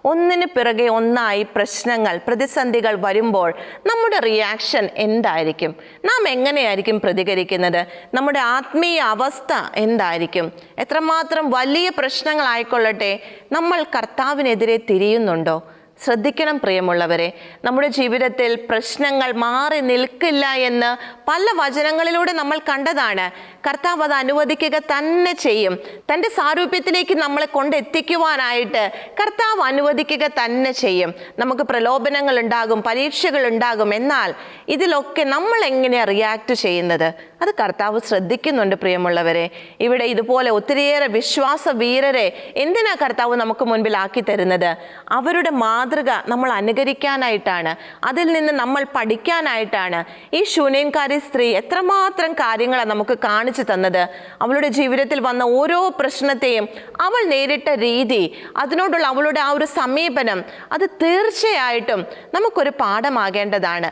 ഒന്നിന് പിറകെ ഒന്നായി പ്രശ്നങ്ങൾ, പ്രതിസന്ധികൾ വരുമ്പോൾ നമ്മുടെ റിയാക്ഷൻ എന്തായിരിക്കും? നാം എങ്ങനെയായിരിക്കും പ്രതികരിക്കുന്നത്? നമ്മുടെ ആത്മീയ അവസ്ഥ എന്തായിരിക്കും? എത്രമാത്രം വലിയ പ്രശ്നങ്ങളായിക്കൊള്ളട്ടെ, നമ്മൾ കർത്താവിനെതിരെ തിരിയുന്നുണ്ടോ? ശ്രദ്ധിക്കണം പ്രിയമുള്ളവരെ, നമ്മുടെ ജീവിതത്തിൽ പ്രശ്നങ്ങൾ മാറി നിൽക്കില്ല എന്ന് പല വചനങ്ങളിലൂടെ നമ്മൾ കണ്ടതാണ്. കർത്താവ് അത് അനുവദിക്കുക തന്നെ ചെയ്യും. തൻ്റെ സാരൂപ്യത്തിലേക്ക് നമ്മളെ കൊണ്ടെത്തിക്കുവാനായിട്ട് കർത്താവ് അനുവദിക്കുക തന്നെ ചെയ്യും. നമുക്ക് പ്രലോഭനങ്ങൾ ഉണ്ടാകും, പരീക്ഷകൾ ഉണ്ടാകും. എന്നാൽ ഇതിലൊക്കെ നമ്മൾ എങ്ങനെയാണ് റിയാക്ട് ചെയ്യുന്നത്? അത് കർത്താവ് ശ്രദ്ധിക്കുന്നുണ്ട് പ്രിയമുള്ളവരെ. ഇവിടെ ഇതുപോലെ ഒത്തിരിയേറെ വിശ്വാസ വീരരെ എന്തിനാ കർത്താവ് നമുക്ക് മുൻപിൽ ആക്കി തരുന്നത്? അവരുടെ മാതൃക നമ്മൾ അനുകരിക്കാനായിട്ടാണ്, അതിൽ നിന്ന് നമ്മൾ പഠിക്കാനായിട്ടാണ്. ഈ ശൂന്യൻകാരി സ്ത്രീ എത്രമാത്രം കാര്യങ്ങളാണ് നമുക്ക് കാണിച്ചു തന്നത്. അവളുടെ ജീവിതത്തിൽ വന്ന ഓരോ പ്രശ്നത്തെയും അവൾ നേരിട്ട രീതി, അതിനോടുള്ള അവളുടെ ആ ഒരു സമീപനം, അത് തീർച്ചയായിട്ടും നമുക്കൊരു പാഠമാകേണ്ടതാണ്.